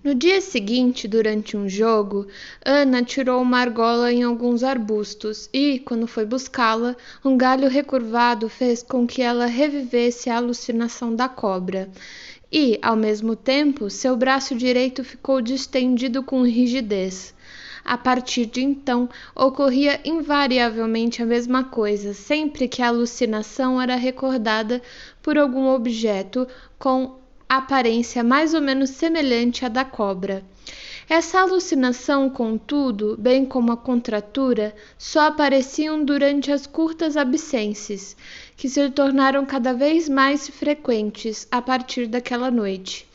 No dia seguinte, durante um jogo, Ana tirou uma argola em alguns arbustos e, quando foi buscá-la, um galho recurvado fez com que ela revivesse a alucinação da cobra. E, ao mesmo tempo, seu braço direito ficou distendido com rigidez. A partir de então, ocorria invariavelmente a mesma coisa, sempre que a alucinação era recordada por algum objeto com aparência mais ou menos semelhante à da cobra. Essa alucinação, contudo, bem como a contratura, só apareciam durante as curtas absências, que se tornaram cada vez mais frequentes a partir daquela noite.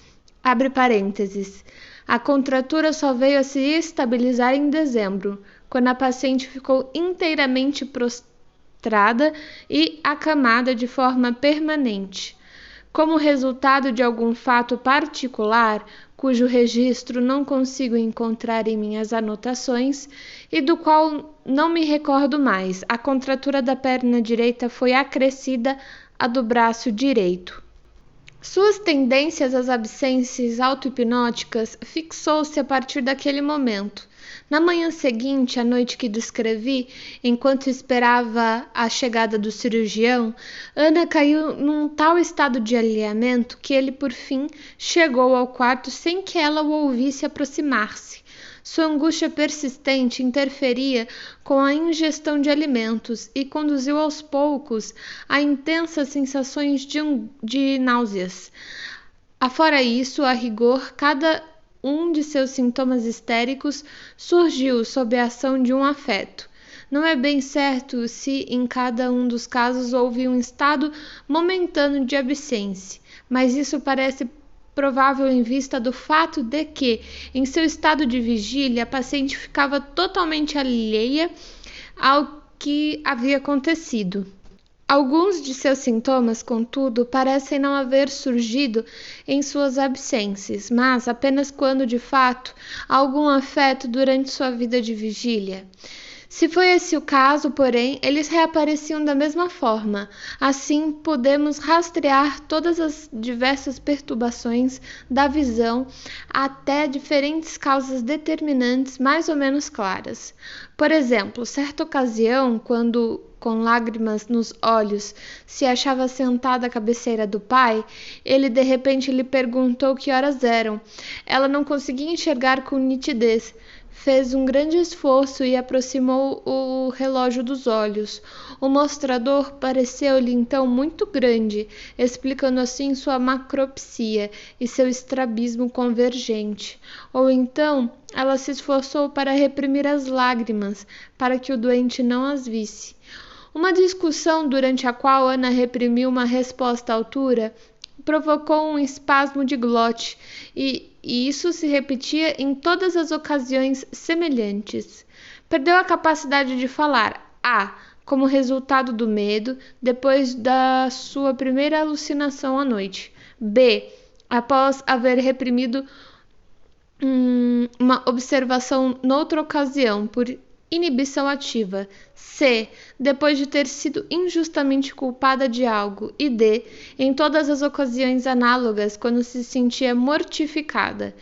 Abre parênteses. A contratura só veio a se estabilizar em dezembro, quando a paciente ficou inteiramente prostrada e acamada de forma permanente. Como resultado de algum fato particular, cujo registro não consigo encontrar em minhas anotações e do qual não me recordo mais, a contratura da perna direita foi acrescida à do braço direito. Suas tendências às absências auto-hipnóticas fixou-se a partir daquele momento. Na manhã seguinte, à noite que descrevi, enquanto esperava a chegada do cirurgião, Ana caiu num tal estado de alheamento que ele, por fim, chegou ao quarto sem que ela o ouvisse aproximar-se. Sua angústia persistente interferia com a ingestão de alimentos e conduziu aos poucos a intensas sensações de náuseas. Afora isso, a rigor, cada um de seus sintomas histéricos surgiu sob a ação de um afeto. Não é bem certo se em cada um dos casos houve um estado momentâneo de absência, mas isso parece provável em vista do fato de que, em seu estado de vigília, a paciente ficava totalmente alheia ao que havia acontecido. Alguns de seus sintomas, contudo, parecem não haver surgido em suas absências, mas apenas quando, de fato, há algum afeto durante sua vida de vigília. Se foi esse o caso, porém, eles reapareciam da mesma forma. Assim, podemos rastrear todas as diversas perturbações da visão até diferentes causas determinantes mais ou menos claras. Por exemplo, certa ocasião, quando, com lágrimas nos olhos, se achava sentada à cabeceira do pai, ele de repente lhe perguntou que horas eram. Ela não conseguia enxergar com nitidez. Fez um grande esforço e aproximou o relógio dos olhos. O mostrador pareceu-lhe então muito grande, explicando assim sua macropsia e seu estrabismo convergente. Ou então ela se esforçou para reprimir as lágrimas, para que o doente não as visse. Uma discussão durante a qual Ana reprimiu uma resposta à altura provocou um espasmo de glote e isso se repetia em todas as ocasiões semelhantes. Perdeu a capacidade de falar, como resultado do medo, depois da sua primeira alucinação à noite. B, após haver reprimido uma observação noutra ocasião, por inibição ativa. C, depois de ter sido injustamente culpada de algo. E D, em todas as ocasiões análogas, quando se sentia mortificada.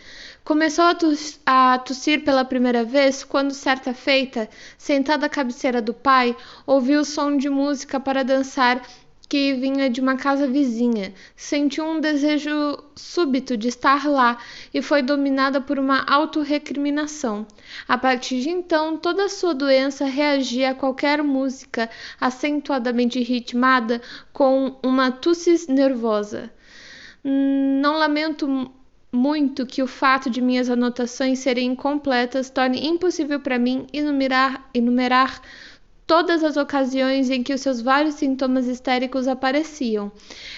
Começou a tossir pela primeira vez quando, certa feita, sentada à cabeceira do pai, ouviu o som de música para dançar que vinha de uma casa vizinha. Sentiu um desejo súbito de estar lá e foi dominada por uma autorrecriminação. A partir de então, toda a sua doença reagia a qualquer música acentuadamente ritmada com uma tosse nervosa. Não lamento muito que o fato de minhas anotações serem incompletas torne impossível para mim enumerar todas as ocasiões em que os seus vários sintomas histéricos apareciam.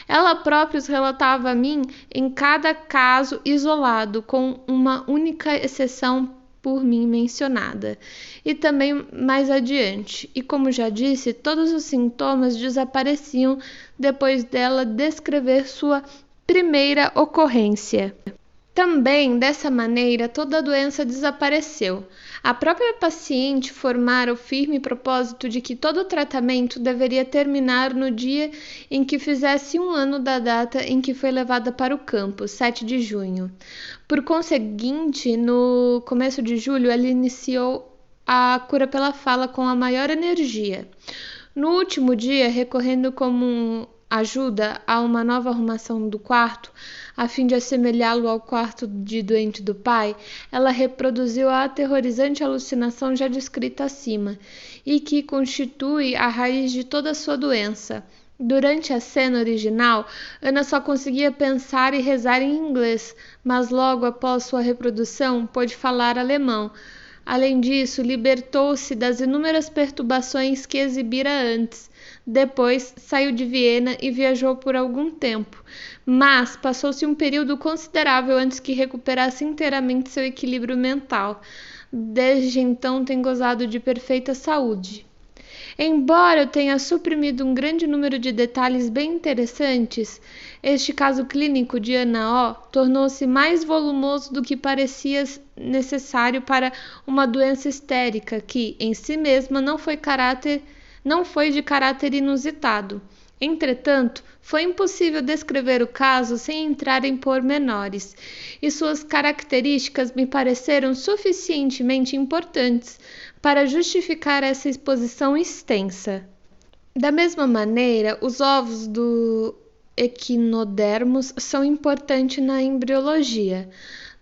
Ela própria os relatava a mim em cada caso isolado, com uma única exceção por mim mencionada, e também mais adiante. E como já disse, todos os sintomas desapareciam depois dela descrever sua primeira ocorrência. Também, dessa maneira, toda a doença desapareceu. A própria paciente formara o firme propósito de que todo o tratamento deveria terminar no dia em que fizesse 1 ano da data em que foi levada para o campo, 7 de junho. Por conseguinte, no começo de julho, ela iniciou a cura pela fala com a maior energia. No último dia, recorrendo como ajuda a uma nova arrumação do quarto, a fim de assemelhá-lo ao quarto de doente do pai, ela reproduziu a aterrorizante alucinação já descrita acima, e que constitui a raiz de toda a sua doença. Durante a cena original, Ana só conseguia pensar e rezar em inglês, mas logo após sua reprodução pôde falar alemão. Além disso, libertou-se das inúmeras perturbações que exibira antes. Depois, saiu de Viena e viajou por algum tempo, mas passou-se um período considerável antes que recuperasse inteiramente seu equilíbrio mental. Desde então tem gozado de perfeita saúde. Embora eu tenha suprimido um grande número de detalhes bem interessantes, este caso clínico de Ana O tornou-se mais volumoso do que parecia necessário para uma doença histérica que, em si mesma, não foi de caráter inusitado. Entretanto, foi impossível descrever o caso sem entrar em pormenores, e suas características me pareceram suficientemente importantes para justificar essa exposição extensa. Da mesma maneira, os ovos do equinodermos são importantes na embriologia,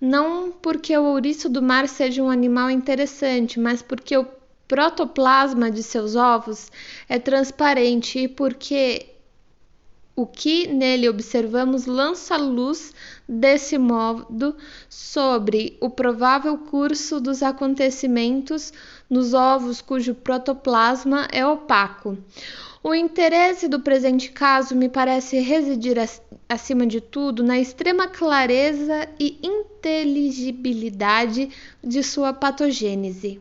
não porque o ouriço do mar seja um animal interessante, mas porque o protoplasma de seus ovos é transparente e porque o que nele observamos lança luz desse modo sobre o provável curso dos acontecimentos nos ovos cujo protoplasma é opaco. O interesse do presente caso me parece residir, acima de tudo, na extrema clareza e inteligibilidade de sua patogênese.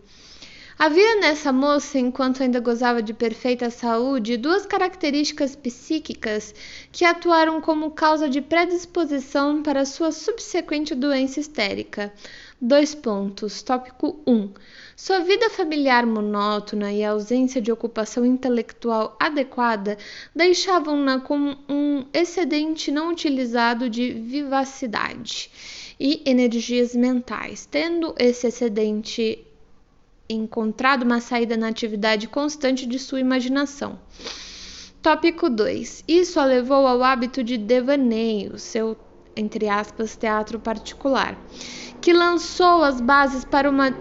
Havia nessa moça, enquanto ainda gozava de perfeita saúde, 2 características psíquicas que atuaram como causa de predisposição para sua subsequente doença histérica. 2 pontos. Tópico 1. Sua vida familiar monótona e a ausência de ocupação intelectual adequada deixavam-na com um excedente não utilizado de vivacidade e energias mentais. Tendo esse excedente encontrado uma saída na atividade constante de sua imaginação. Tópico 2. Isso a levou ao hábito de devaneio, seu, entre aspas, teatro particular, que lançou as bases para uma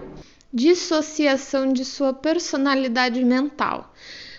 dissociação de sua personalidade mental.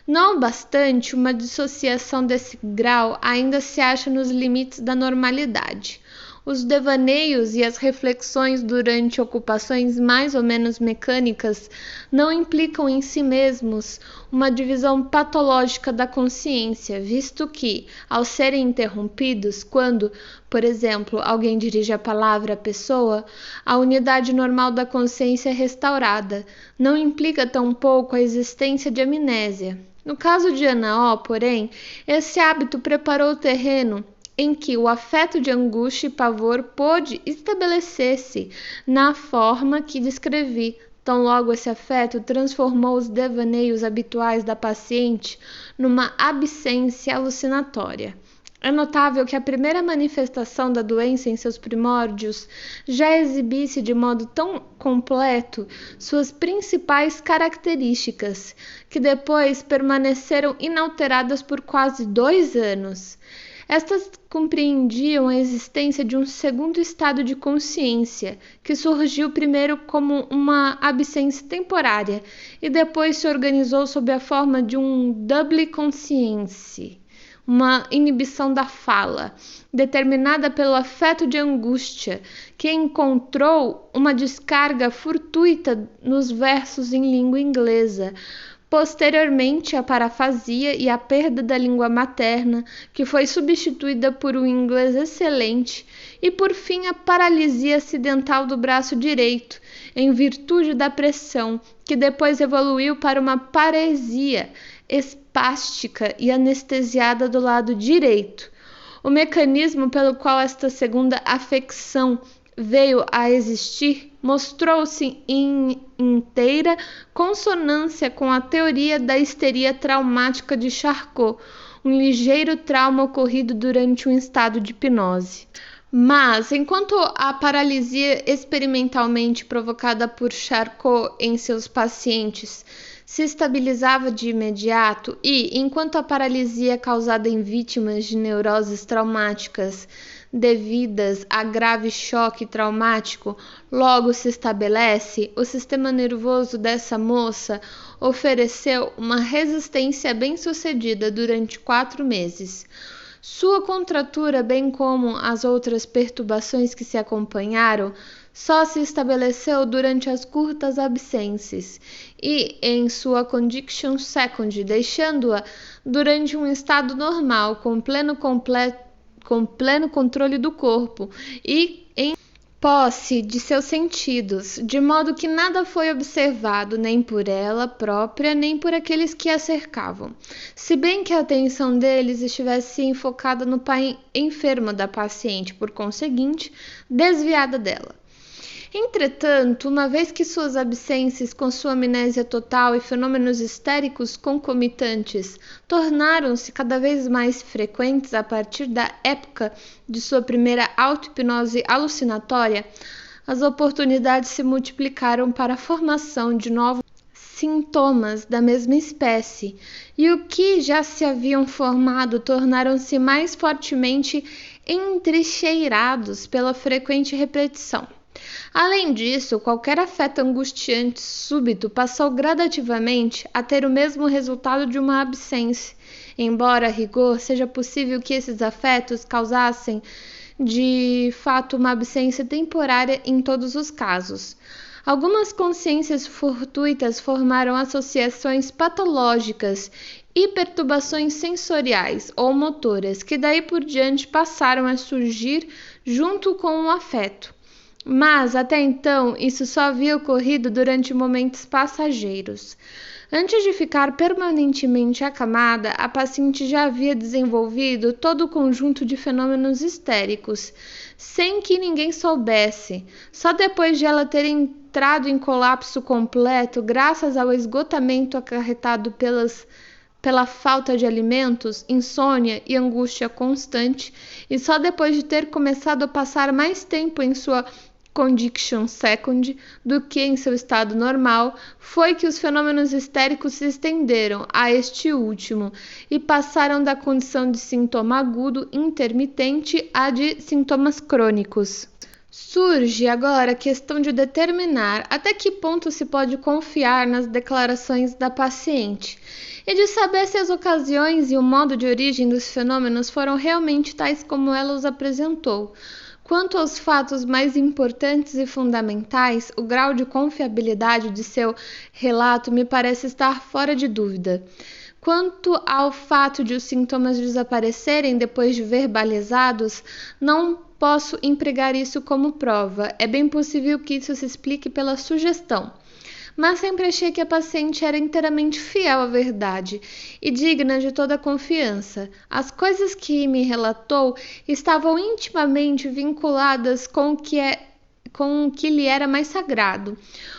Não obstante, uma dissociação desse grau ainda se acha nos limites da normalidade. Os devaneios e as reflexões durante ocupações mais ou menos mecânicas não implicam em si mesmos uma divisão patológica da consciência, visto que, ao serem interrompidos, quando, por exemplo, alguém dirige a palavra à pessoa, a unidade normal da consciência é restaurada. Não implica tampouco a existência de amnésia. No caso de Ana O, porém, esse hábito preparou o terreno em que o afeto de angústia e pavor pôde estabelecer-se na forma que descrevi. Tão logo esse afeto transformou os devaneios habituais da paciente numa absência alucinatória. É notável que a primeira manifestação da doença em seus primórdios já exibisse de modo tão completo suas principais características, que depois permaneceram inalteradas por quase 2 anos. Estas compreendiam a existência de um segundo estado de consciência, que surgiu primeiro como uma absência temporária e depois se organizou sob a forma de um double conscience, uma inibição da fala, determinada pelo afeto de angústia, que encontrou uma descarga fortuita nos versos em língua inglesa. Posteriormente, a parafasia e a perda da língua materna, que foi substituída por um inglês excelente, e por fim a paralisia acidental do braço direito, em virtude da pressão, que depois evoluiu para uma paresia espástica e anestesiada do lado direito. O mecanismo pelo qual esta segunda afecção veio a existir mostrou-se em inteira consonância com a teoria da histeria traumática de Charcot, um ligeiro trauma ocorrido durante um estado de hipnose. Mas, enquanto a paralisia experimentalmente provocada por Charcot em seus pacientes se estabilizava de imediato e, enquanto a paralisia causada em vítimas de neuroses traumáticas devidas a grave choque traumático logo se estabelece, o sistema nervoso dessa moça ofereceu uma resistência bem-sucedida durante 4 meses. Sua contratura, bem como as outras perturbações que se acompanharam, só se estabeleceu durante as curtas absências e em sua condition second, deixando-a durante um estado normal, com pleno controle do corpo e em posse de seus sentidos, de modo que nada foi observado nem por ela própria, nem por aqueles que a cercavam, se bem que a atenção deles estivesse enfocada no pai enfermo da paciente, por conseguinte, desviada dela. Entretanto, uma vez que suas absências com sua amnésia total e fenômenos histéricos concomitantes tornaram-se cada vez mais frequentes a partir da época de sua primeira auto-hipnose alucinatória, as oportunidades se multiplicaram para a formação de novos sintomas da mesma espécie, e o que já se haviam formado tornaram-se mais fortemente entrincheirados pela frequente repetição. Além disso, qualquer afeto angustiante súbito passou gradativamente a ter o mesmo resultado de uma absência, embora a rigor seja possível que esses afetos causassem de fato uma absência temporária em todos os casos. Algumas consciências fortuitas formaram associações patológicas e perturbações sensoriais ou motoras que daí por diante passaram a surgir junto com o afeto. Mas, até então, isso só havia ocorrido durante momentos passageiros. Antes de ficar permanentemente acamada, a paciente já havia desenvolvido todo o conjunto de fenômenos histéricos, sem que ninguém soubesse. Só depois de ela ter entrado em colapso completo, graças ao esgotamento acarretado pela falta de alimentos, insônia e angústia constante, e só depois de ter começado a passar mais tempo em sua condition second do que em seu estado normal, foi que os fenômenos histéricos se estenderam a este último e passaram da condição de sintoma agudo intermitente a de sintomas crônicos. Surge agora a questão de determinar até que ponto se pode confiar nas declarações da paciente e de saber se as ocasiões e o modo de origem dos fenômenos foram realmente tais como ela os apresentou. Quanto aos fatos mais importantes e fundamentais, o grau de confiabilidade de seu relato me parece estar fora de dúvida. Quanto ao fato de os sintomas desaparecerem depois de verbalizados, não posso empregar isso como prova. É bem possível que isso se explique pela sugestão. Mas sempre achei que a paciente era inteiramente fiel à verdade e digna de toda confiança. As coisas que me relatou estavam intimamente vinculadas com o que lhe era mais sagrado.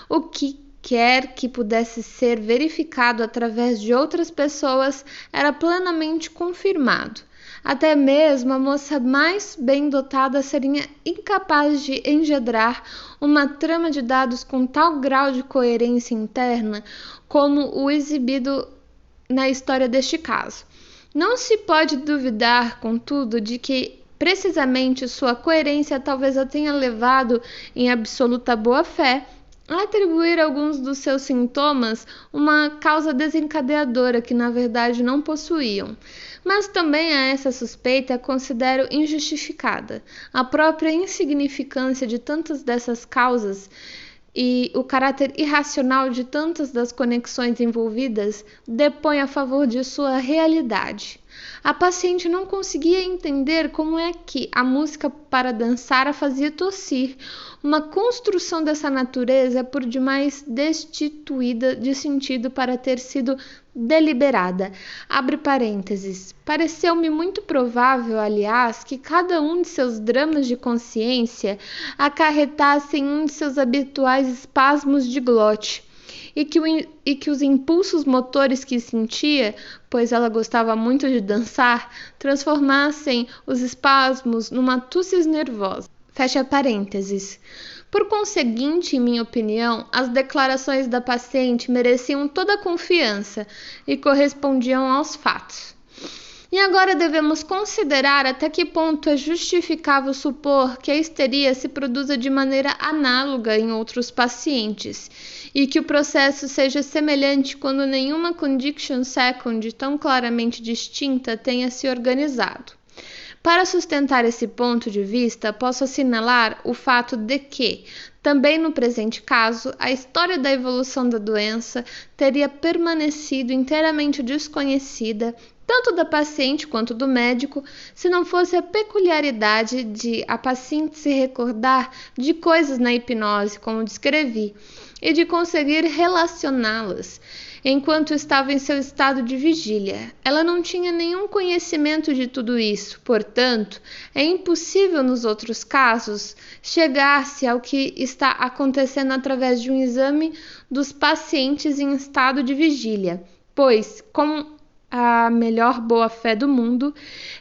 O que quer que pudesse ser verificado através de outras pessoas era plenamente confirmado. Até mesmo a moça mais bem dotada seria incapaz de engendrar uma trama de dados com tal grau de coerência interna como o exibido na história deste caso. Não se pode duvidar, contudo, de que precisamente sua coerência talvez a tenha levado, em absoluta boa-fé, a atribuir a alguns dos seus sintomas uma causa desencadeadora que na verdade não possuíam. Mas também a essa suspeita considero injustificada. A própria insignificância de tantas dessas causas e o caráter irracional de tantas das conexões envolvidas depõe a favor de sua realidade. A paciente não conseguia entender como é que a música para dançar a fazia tossir. Uma construção dessa natureza é por demais destituída de sentido para ter sido deliberada. Abre parênteses. Pareceu-me muito provável, aliás, que cada um de seus dramas de consciência acarretassem um de seus habituais espasmos de glote. E que os impulsos motores que sentia, pois ela gostava muito de dançar, transformassem os espasmos numa tosse nervosa. Fecha parênteses. Por conseguinte, em minha opinião, as declarações da paciente mereciam toda a confiança e correspondiam aos fatos. E agora devemos considerar até que ponto é justificável supor que a histeria se produza de maneira análoga em outros pacientes, e que o processo seja semelhante quando nenhuma condition second tão claramente distinta tenha se organizado. Para sustentar esse ponto de vista, posso assinalar o fato de que, também no presente caso, a história da evolução da doença teria permanecido inteiramente desconhecida, tanto da paciente quanto do médico, se não fosse a peculiaridade de a paciente se recordar de coisas na hipnose, como descrevi, e de conseguir relacioná-las enquanto estava em seu estado de vigília. Ela não tinha nenhum conhecimento de tudo isso, portanto, é impossível nos outros casos chegar-se ao que está acontecendo através de um exame dos pacientes em estado de vigília, pois, com a melhor boa-fé do mundo,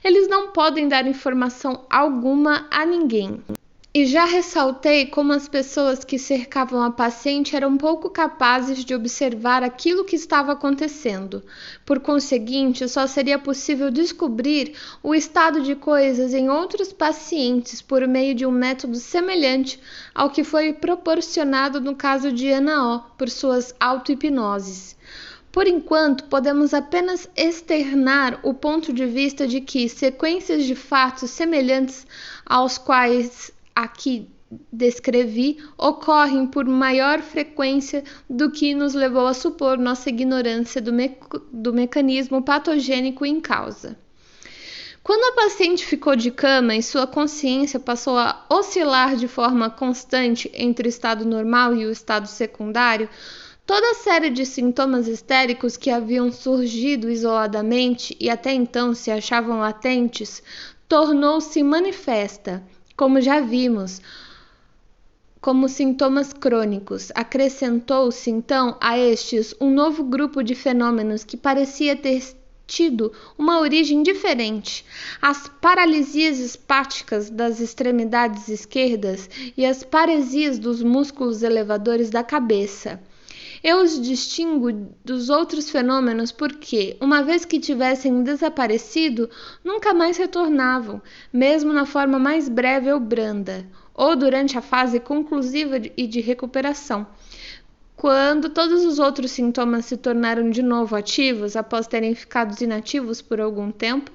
eles não podem dar informação alguma a ninguém. E já ressaltei como as pessoas que cercavam a paciente eram pouco capazes de observar aquilo que estava acontecendo. Por conseguinte, só seria possível descobrir o estado de coisas em outros pacientes por meio de um método semelhante ao que foi proporcionado no caso de Ana O por suas auto-hipnoses. Por enquanto, podemos apenas externar o ponto de vista de que sequências de fatos semelhantes aos quais aqui descrevi ocorrem por maior frequência do que nos levou a supor nossa ignorância do mecanismo patogênico em causa. Quando a paciente ficou de cama e sua consciência passou a oscilar de forma constante entre o estado normal e o estado secundário, toda a série de sintomas histéricos que haviam surgido isoladamente e até então se achavam latentes, tornou-se manifesta, como já vimos, como sintomas crônicos. Acrescentou-se então a estes um novo grupo de fenômenos que parecia ter tido uma origem diferente: as paralisias espáticas das extremidades esquerdas e as paresias dos músculos elevadores da cabeça. Eu os distingo dos outros fenômenos porque, uma vez que tivessem desaparecido, nunca mais retornavam, mesmo na forma mais breve ou branda, ou durante a fase conclusiva e de recuperação. Quando todos os outros sintomas se tornaram de novo ativos, após terem ficado inativos por algum tempo,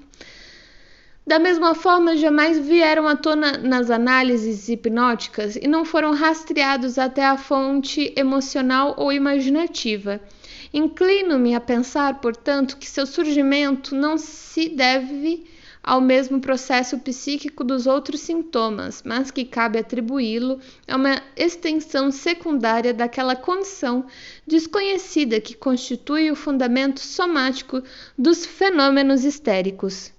da mesma forma, jamais vieram à tona nas análises hipnóticas e não foram rastreados até a fonte emocional ou imaginativa. Inclino-me a pensar, portanto, que seu surgimento não se deve ao mesmo processo psíquico dos outros sintomas, mas que cabe atribuí-lo a uma extensão secundária daquela condição desconhecida que constitui o fundamento somático dos fenômenos histéricos.